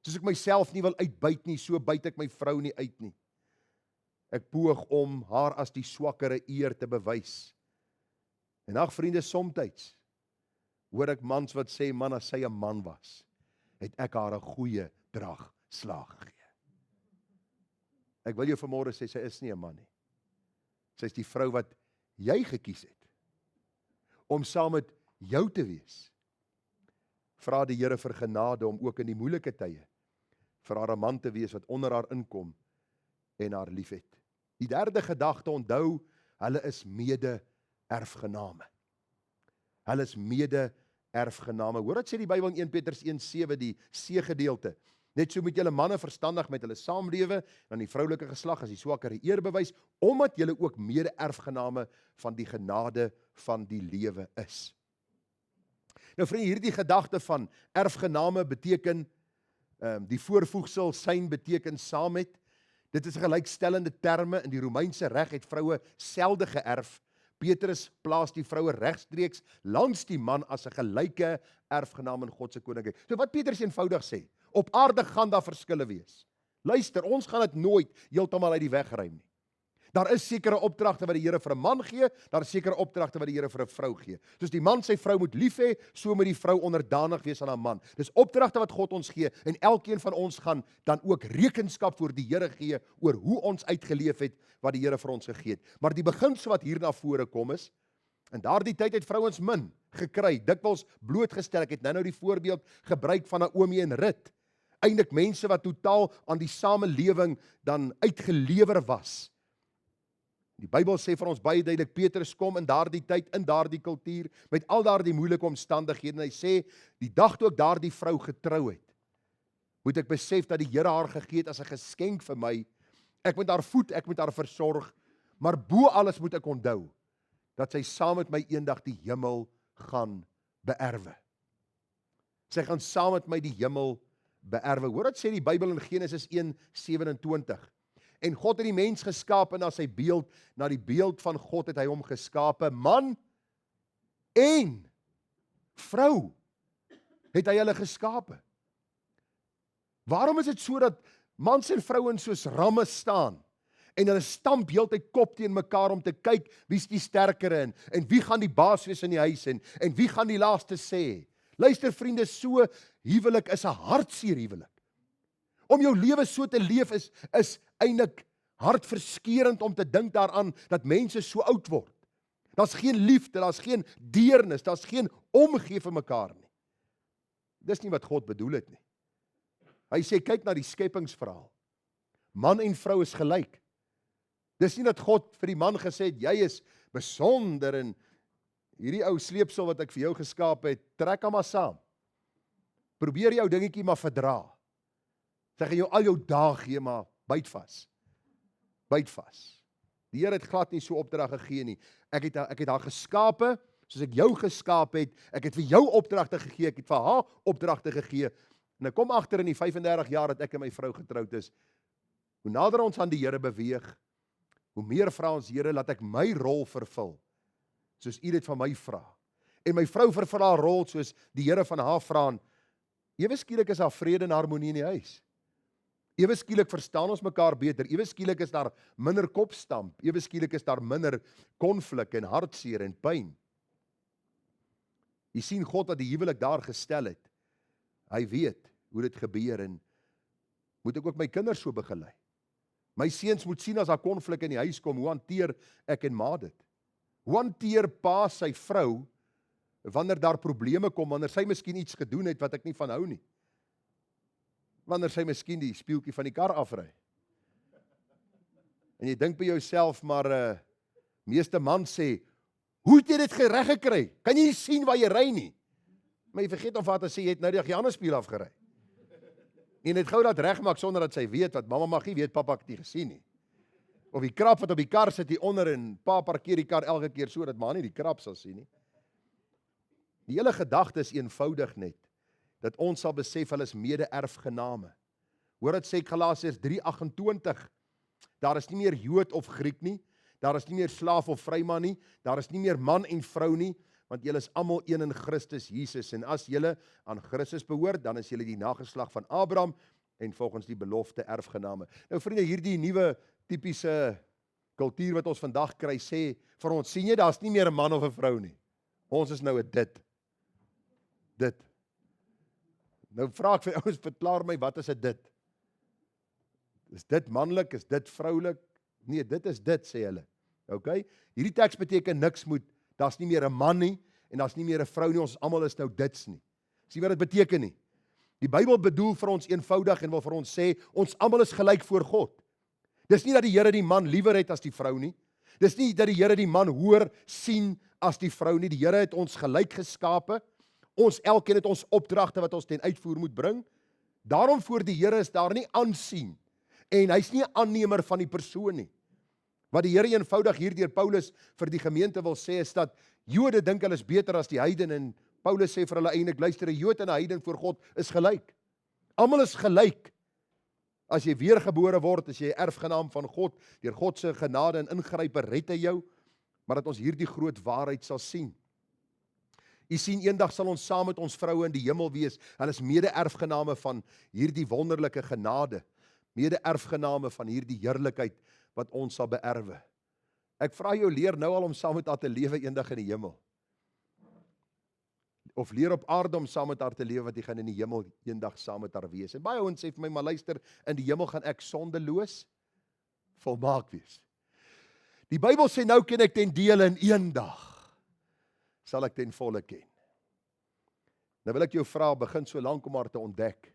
Soos ek myself nie wil uitbuit nie, so buit ek my vrou nie uit nie. Ek poog om haar as die swakkere eer te bewys. En ag vriende, somtyds hoor ek mans wat sê, man, as sy 'n man was, het ek haar 'n goeie draagslaag gegee. Ek wil jou vanmôre sê, sy is nie 'n man nie. Sy is die vrou wat jy gekies het, om saam met jou te wees. Vra die Here vir genade om ook in die moeilike tye vir haar 'n man te wees wat onder haar inkom en haar liefhet. Die derde gedagte, onthou, hulle is mede-erfgename. Hulle is mede-erfgename. Hoor wat sê die Bybel in 1 Petrus 1:7, die C gedeelte. Net so moet julle manne verstandig met hulle saamlewe, dan die vroulike geslag as die swakere eer bewys, omdat julle ook mede-erfgename van die genade van die lewe is. Nou vriende, hierdie gedagte van erfgename beteken, die voorvoegsel syn beteken saam met. Dit is 'n gelykstellende terme. In die Romeinse reg het vroue selde geërf. Petrus plaas die vroue regstreeks langs die man as 'n gelyke erfgenaam in God se koninkryk. So wat Petrus eenvoudig sê, op aarde gaan daar verskille wees. Luister, ons gaan dit nooit heeltemal uit die weg ruim nie. Daar is sekere opdragte wat die Here vir 'n man gee, daar is sekere opdragte wat die Here vir 'n vrou gee. Soos die man sy vrou moet lief hê, so moet die vrou onderdanig wees aan haar man. Dis opdragte wat God ons gee en elkeen van ons gaan dan ook rekenskap voor die Here gee oor hoe ons uitgeleef het wat die Here vir ons gegee het. Maar die beginsel wat hier na vore kom is, in daardie tyd het vrouens min gekry, dikwels blootgestel. Ek het nou die voorbeeld gebruik van Naomi en Rut. Eintlik mense wat totaal aan die samelewing dan uitgelewer was. Die Bybel sê vir ons baie duidelik, Petrus kom in daardie tyd, in daardie kultuur, met al daardie moeilike omstandighede, en hy sê, die dag toe ek daardie vrou getrou het, moet ek besef dat die Here haar gegee het as 'n geskenk vir my. Ek moet haar voed, ek moet haar versorg, maar bo alles moet ek onthou, dat sy saam met my eendag die hemel gaan beerwe. Sy gaan saam met my die hemel beerwe. Hoor wat sê die Bybel in Genesis 1:27. En God het die mens geskape na sy beeld, na die beeld van God het hy hom geskape, man en vrou het hy hulle geskape. Waarom is dit so dat mans en vrouens soos ramme staan en hulle stamp heeltyd kop teen mekaar om te kyk wie's die sterkere en wie gaan die baas wees in die huis en wie gaan die laaste sê? Luister vriende, so huwelik is 'n hartseer huwelik. Om jou lewe so te leef is eintlik hartverskeurend om te dink daaraan dat mense so oud word. Daar's geen liefde, daar's geen deernis, daar's geen omgee vir mekaar nie. Dis nie wat God bedoel het nie. Hy sê kyk na die skepingsverhaal. Man en vrou is gelyk. Dis nie dat God vir die man gesê het jy is besonder en hierdie ou sleepsel wat ek vir jou geskaap het, trek hom maar saam. Probeer jou dingetjie maar verdra. Sy gaan jou al jou dae gee, maar byt vas. Byt vas. Die Here het glad nie so opdrag gegee nie. Ek het haar geskape, soos ek jou geskaap het. Ek het vir jou opdragte gegee, ek het vir haar opdragte gegee. En ek kom agter in die 35 jaar dat ek en my vrou getroud is. Hoe nader ons aan die Here beweeg, hoe meer vra ons, Here, laat ek my rol vervul, soos U dit van my vra. En my vrou vervul haar rol soos die Here van haar vra. En ewe skielik is daar vrede en harmonie in die huis. Ewe skielik verstaan ons mekaar beter, ewe skielik is daar minder kopstamp, ewe skielik is daar minder konflik en hartseer en pyn. Jy sien God wat die huwelik daar gestel het, hy weet hoe dit gebeur en moet ek ook my kinders so begelei. My seuns moet sien as daar konflik in die huis kom, hoe hanteer ek en ma dit? Hoe hanteer pa sy vrou, wanneer daar probleme kom, wanneer sy miskien iets gedoen het wat ek nie van hou nie? Wanneer sy miskien die spieeltjie van die kar afry. En jy dink by jouself, maar meeste man sê, hoe het jy dit reg gekry? Kan jy nie sien waar jy ry nie? Maar jy vergeet of wat te sê, jy het nou die ander spieël afgery. En het gou dat regmaak sonder dat sy weet, wat mamma mag nie weet, papa het dit gesien nie. Of die krap wat op die kar sit hier onder en pa parkeer die kar elke keer so dat ma nie die krap sal sien nie. Die hele gedagte is eenvoudig net, dat ons sal besef, hulle is mede-erfgename. Hoor dit sê Galasiërs 3:28, daar is nie meer Jood of Griek nie, daar is nie meer slaaf of vryman nie, daar is nie meer man en vrou nie, want julle is almal een in Christus Jesus, en as julle aan Christus behoort, dan is julle die nageslag van Abraham, en volgens die belofte erfgename. Nou vriende, hierdie nuwe tipiese kultuur wat ons vandag kry, sê vir ons, sien jy, daar is nie meer 'n man of 'n vrou nie. Ons is nou 'n dit. Nou vra ek vir ouens, verklaar my, wat is 'n dit? Is dit manlik, is dit vroulik? Nee, dit is dit, sê hulle. Okay? Hierdie teks beteken niks moet, daar's nie meer 'n man nie, en daar's nie meer 'n vrou nie, ons almal is nou dits nie. Sien wat dit beteken nie? Die Bybel bedoel vir ons eenvoudig en wil vir ons sê, ons almal is gelyk voor God. Dis nie dat die Here die man liewer het as die vrou nie. Dis nie dat die Here die man hoër sien as die vrou nie. Die Here het ons gelyk geskape. Ons elkeen het ons opdragte wat ons ten uitvoer moet bring. Daarom voor die Here is daar nie aansien, en hy's nie 'n aannemer van die persoon nie. Wat die Here eenvoudig hier deur Paulus vir die gemeente wil sê, is dat Jode dink hulle is beter as die heiden, en Paulus sê vir hulle eintlik, luister, 'n Jood en 'n heiden voor God is gelyk. Almal is gelyk. As jy weergebore word, as jy erfgenaam van God, deur God se genade en ingrype red hy jou, maar dat ons hierdie groot waarheid sal sien. U sien, eendag sal ons saam met ons vroue in die hemel wees. Hulle is mede-erfgename van hierdie wonderlike genade, mede-erfgename van hierdie heerlikheid wat ons sal beerwe. Ek vra jou, leer nou al om saam met haar te lewe eendag in die hemel. Of leer op aarde om saam met haar te lewe, wat jy gaan in die hemel eendag saam met haar wees. En baie ouens sê vir my, maar luister, in die hemel gaan ek sondeloos volmaak wees. Die Bybel sê, nou ken ek ten dele, en eendag sal ek ten volle ken. Nou wil ek jou vra, begin so lank om haar te ontdek.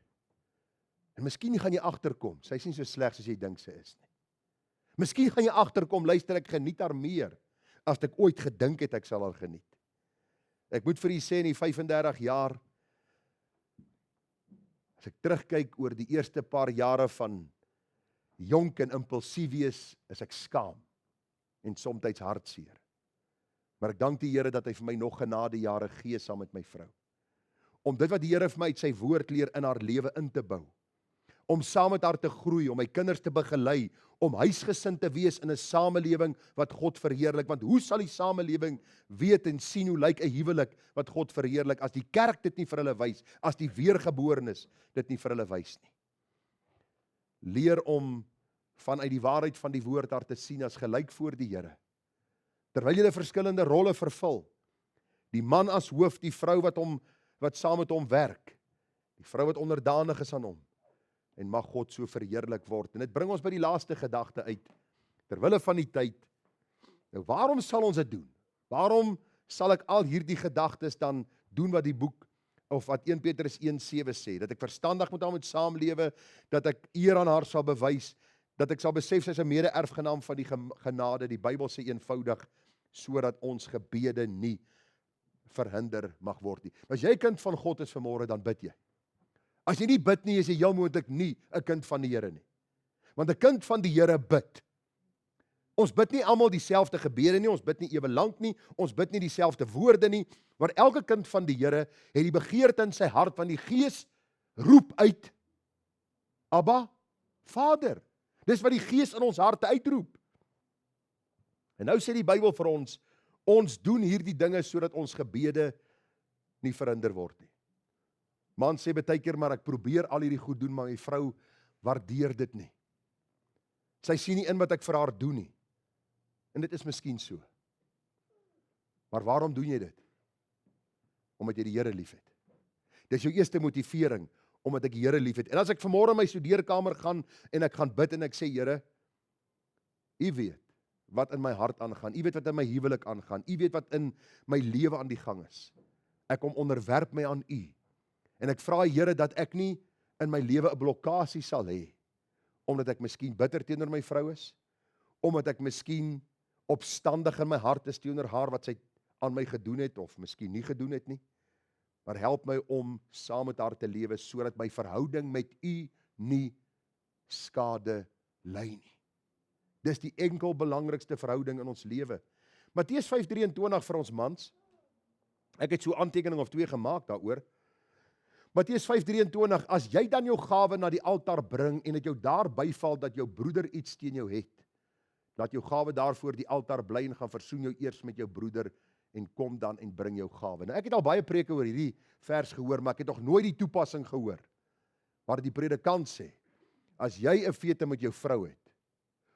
En miskien gaan jy agterkom, sy is nie so sleg soos jy dink sy is nie. Miskien gaan jy agterkom, luister, ek geniet haar meer as ek ooit gedink het ek sal haar geniet. Ek moet vir u sê, in die 35 jaar, as ek terugkyk oor die eerste paar jare van jonk en impulsief wees, is ek skaam en somtyds hartseer. Maar ek dank die Here dat hy vir my nog genadejare gee saam met my vrou. Om dit wat die Here vir my uit sy woord leer in haar lewe in te bou. Om saam met haar te groei, om my kinders te begelei, om huisgesin te wees in 'n samelewing wat God verheerlik. Want hoe sal die samelewing weet en sien hoe lyk 'n huwelik wat God verheerlik, as die kerk dit nie vir hulle wys, as die weergeborenes dit nie vir hulle wys nie. Leer om vanuit die waarheid van die woord haar te sien as gelyk voor die Here. Terwyl jy verskillende rolle vervul. Die man as hoof, die vrou wat saam met hom werk. Die vrou wat onderdanig is aan hom. En mag God so verheerlik word. En dit bring ons by die laaste gedagte uit. Terwille van die tyd. Nou waarom sal ons dit doen? Waarom sal ek al hierdie gedagtes dan doen wat die boek, of wat 1 Petrus 1:7 sê, dat ek verstandig met haar moet saamlewe, dat ek eer aan haar sal bewys, dat ek sal besef sy is 'n mede-erfgenaam van die genade. Die Bybel sê eenvoudig, sodat ons gebede nie verhinder mag word nie. As jy 'n kind van God is vanmôre, dan bid jy. As jy nie bid nie, is jy heel moontlik nie 'n kind van die Here nie. Want 'n kind van die Here bid. Ons bid nie almal dieselfde gebede nie, ons bid nie ewe lank nie, ons bid nie dieselfde woorde nie, maar elke kind van die Here het die begeerte in sy hart, want die Gees roep uit, Abba, Vader. Dis wat die Gees in ons harte uitroep. En nou sê die Bybel vir ons doen hierdie dinge sodat ons gebede nie verhinder word nie. Man sê baie keer, maar ek probeer al hierdie goed doen, maar my vrou waardeer dit nie. Sy sien nie in wat ek vir haar doen nie. En dit is miskien so. Maar waarom doen jy dit? Omdat jy die Here liefhet. Dis jou eerste motivering, omdat ek die Here liefhet. En as ek vanmôre in my studeerkamer gaan en ek gaan bid en ek sê, Here, U weet wat in my hart aangaan. U weet wat in my huwelik aangaan. U weet wat in my lewe aan die gang is. Ek kom onderwerp my aan U. En ek vra Here dat ek nie in my lewe 'n blokkasie sal hê, omdat ek miskien bitter teenoor my vrou is, omdat ek miskien opstandig in my hart is teenoor haar wat sy aan my gedoen het, of miskien nie gedoen het nie. Maar help my om saam met haar te lewe, sodat my verhouding met U nie skade ly nie. Dis die enkel belangrikste verhouding in ons lewe. Matteus 5:23 vir ons mans. Ek het so 'n aantekening of 2 gemaak daaroor. Matteus 5:23, as jy dan jou gawe na die altaar bring en dit jou daar byval dat jou broeder iets teen jou het, laat jou gawe daarvoor die altaar bly en gaan versoen jou eers met jou broeder en kom dan en bring jou gawe. Nou ek het al baie preke oor hierdie vers gehoor, maar ek het nog nooit die toepassing gehoor. Waar die predikant sê, as jy 'n fete met jou vrou het,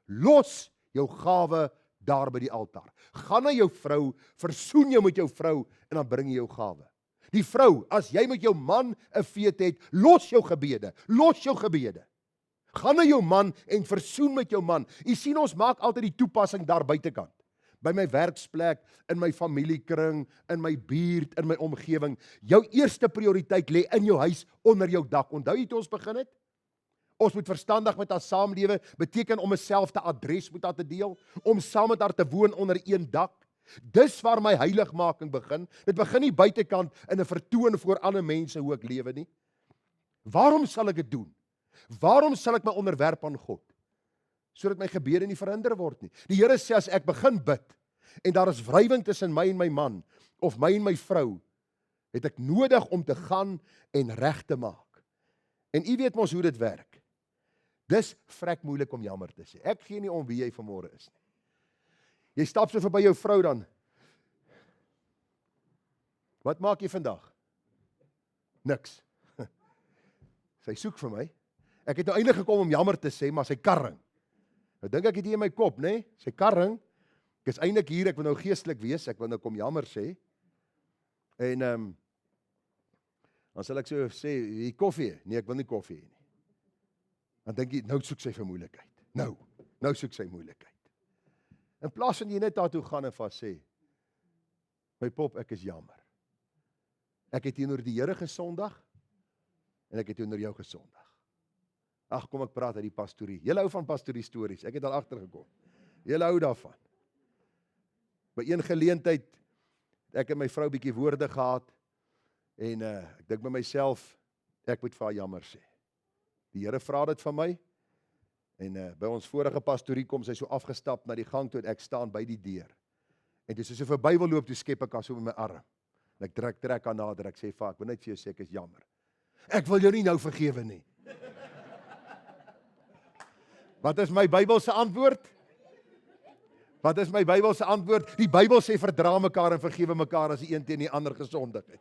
los jou gawe daar by die altaar. Gaan na jou vrou, versoen jou met jou vrou en dan bring jy jou gawe. Die vrou, as jy met jou man 'n fete het, los jou gebede. Los jou gebede. Gaan na jou man en versoen met jou man. U sien, ons maak altyd die toepassing daar buitekant. By my werksplek, in my familiekring, in my buurt, in my omgewing. Jou eerste prioriteit lê in jou huis, onder jou dak. Onthou jy toe ons begin het? Ons moet verstandig met haar saamlewe, beteken om 'n selfde adres met haar te deel, om saam met haar te woon onder een dak. Dis waar my heiligmaking begin. Dit begin nie buitekant in 'n vertoon voor ander mense hoe ek lewe nie. Waarom sal ek dit doen? Waarom sal ek my onderwerp aan God? Sodat my gebede nie verhinder word nie. Die Here sê as ek begin bid en daar is wrywing tussen my en my man of my en my vrou, het ek nodig om te gaan en reg te maak. En u weet mos hoe dit werk. Dis vrek moeilik om jammer te sê. Ek gee nie om wie jy vanmôre is nie. Jy stap so verby jou vrou dan. Wat maak jy vandag? Niks. Sy soek vir my. Ek het nou eintlik gekom om jammer te sê, maar sy karring. Nou dink ek het hier in my kop, nê? Sy karring. Ek is eintlik hier, ek wil nou geestelik wees, ek wil nou kom jammer sê. En dan sal ek so sê, "Hier koffie." Nee, ek wil nie koffie hê nie. Dan dink jy, nou soek sy vir moeilikheid. Nou soek sy moeilikheid. In plaas van jy net daartoe gaan en vas sê, "My pop, ek is jammer. Ek het teenoor die Here gesondig en ek het teenoor jou gesondig." Ag, kom ek praat uit die pastorie. Julle hou van pastorie stories. Ek het al agtergekom. Julle hou daarvan. By een geleentheid ek en my vrou bietjie woorde gehad en ek dink by myself, ek moet vir haar jammer sê. Die Here vra dit van my en by ons vorige pastorie kom sy so afgestap na die gang toe en ek staan by die deur. En toe sy so verby wil loop, toe skep ek haar so met my arm. En ek trek haar nader, ek sê, "Ek wil net vir jou sê ek is jammer. Ek wil jou nie nou vergewe nie." Wat is my Bybelse antwoord? Wat is my Bybelse antwoord? Die Bybel sê verdra mekaar en vergewe mekaar as die een teen die ander gesondig het.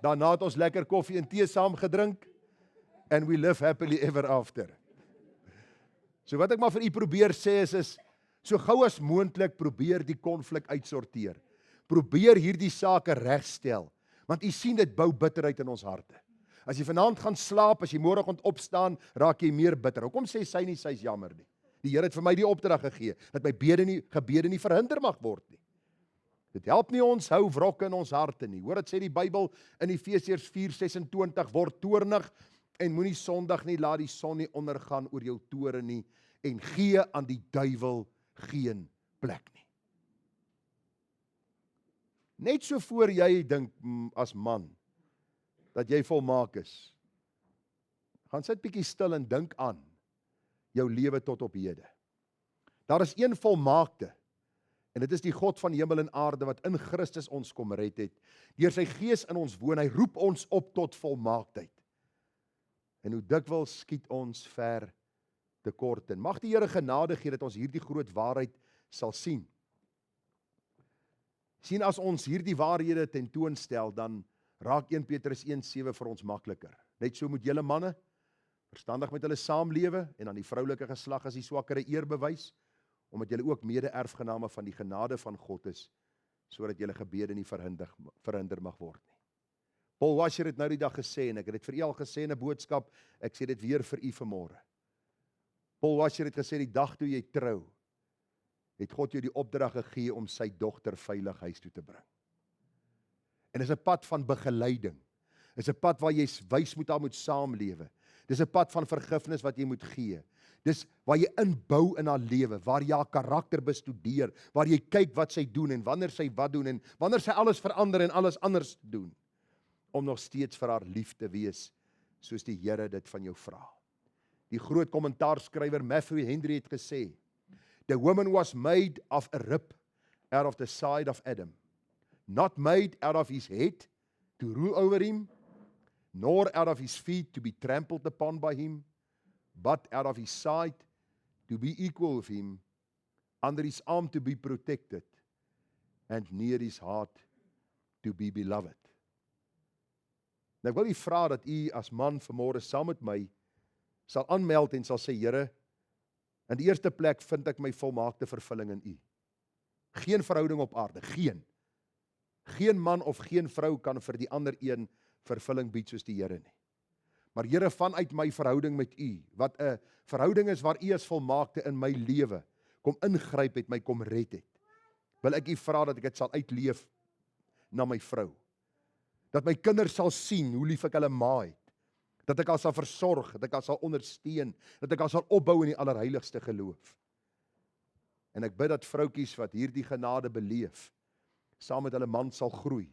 Daarna het ons lekker koffie en tee saam gedrink and we live happily ever after. So wat ek maar vir u probeer sê is so gou as moontlik probeer die konflik uitsorteer. Probeer hierdie sake regstel, want u sien dit bou bitterheid in ons harte. As jy vanaand gaan slaap, as jy môreoggend opstaan, raak jy meer bitter. Hoekom sê sy nie sy's jammer nie? Die Here het vir my die opdrag gegee dat my gebede nie verhinder mag word nie. Dit help nie ons hou wrokke in ons harte nie. Hoor dit sê die Bybel in Efesiërs 4:26 word toornig en moenie sondig nie, laat die son nie ondergaan oor jou toorn nie en gee aan die duiwel geen plek nie. Net so voor jy dink as man dat jy volmaak is, gaan sit bietjie stil en dink aan jou lewe tot op hede. Daar is een volmaakte, en dit is die God van hemel en aarde wat in Christus ons kom red het. Deur sy gees in ons woon, hy roep ons op tot volmaaktheid. En hoe dikwels skiet ons ver tekort in. Mag die Here genade gee dat ons hierdie groot waarheid sal sien. Sien, as ons hierdie waarhede tentoonstel, dan raak 1 Petrus 1:7 vir ons makliker. Net so moet julle manne verstandig met hulle saamlewe en aan die vroulike geslag as die swakkere eer bewys, omdat julle ook mede-erfgename van die genade van God is, sodat julle gebede nie verhinder mag word nie. Paul Washer het nou die dag gesê, en ek het dit vir u al gesê in 'n boodskap, ek sê dit weer vir u vanmôre. Paul Washer het gesê, die dag toe jy trou, het God jou die opdrag gegee om sy dogter veilig huis toe te bring. En dis 'n pad van begeleiding. Dis 'n pad waar jy wys met haar moet saamlewe. Dis 'n pad van vergifnis wat jy moet gee. Dis waar jy inbou in haar lewe, waar jy haar karakter bestudeer, waar jy kyk wat sy doen en wanneer sy wat doen en wanneer sy alles verander en alles anders doen, om nog steeds vir haar lief te wees, soos die Here dit van jou vra. Die groot kommentaarskrywer Matthew Henry het gesê, "The woman was made of a rib out of the side of Adam, not made out of his head to rule over him, nor out of his feet to be trampled upon by him, but out of his side to be equal with him, under his arm to be protected, and near his heart to be beloved." Nou ek wil u vra dat u as man vanmôre saam met my sal aanmeld en sal sê, Here, in die eerste plek vind ek my volmaakte vervulling in u. Geen verhouding op aarde, geen man of geen vrou kan vir die ander een vervulling bied soos die Here nie. Maar Here, vanuit my verhouding met u, wat 'n verhouding is waar u as volmaakte in my lewe kom ingryp het, my kom red het, wil ek u vra dat ek dit sal uitleef na my vrou. Dat my kinders sal sien hoe lief ek hulle ma het. Dat ek haar sal versorg, dat ek haar sal ondersteun, dat ek haar sal opbou in die allerheiligste geloof. En ek bid dat vroutjies wat hierdie genade beleef, saam met hulle man sal groei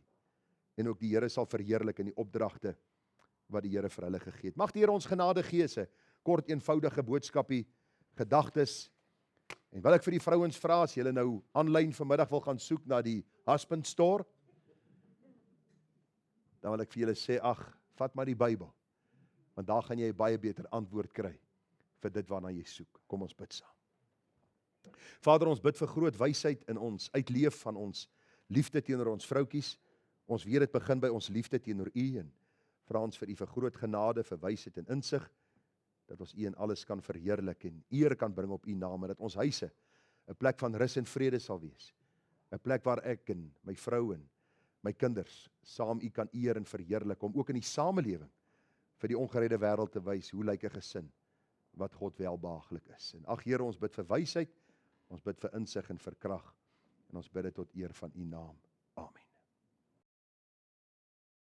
en ook die Here sal verheerlik in die opdragte wat die Here vir hulle gegee het. Mag die Here ons genade gee, 'n kort eenvoudige boodskapie, gedagtes. En wil ek vir die vrouens vra, as julle nou aanlyn vanmiddag wil gaan soek na die Husband Store, dan wil ek vir julle sê, vat maar die Bybel, want daar gaan jy 'n baie beter antwoord kry vir dit waarna jy soek. Kom ons bid saam. Vader, ons bid vir groot wysheid in ons uitleef van ons liefde teenoor ons vroutjies. Ons weet dit begin by ons liefde teenoor U, en vra ons vir U vir groot genade, vir wysheid en insig, dat ons U in alles kan verheerlik en eer kan bring op U naam, en dat ons huise 'n plek van rus en vrede sal wees. 'n Plek waar ek en my vrou en my kinders saam U kan eer en verheerlik, om ook in die samelewing vir die ongeredde wêreld te wys hoe lyk 'n gesin wat God welbehaaglik is. En Here, ons bid vir wysheid, ons bid vir insig en vir krag, en ons bid dit tot eer van U naam.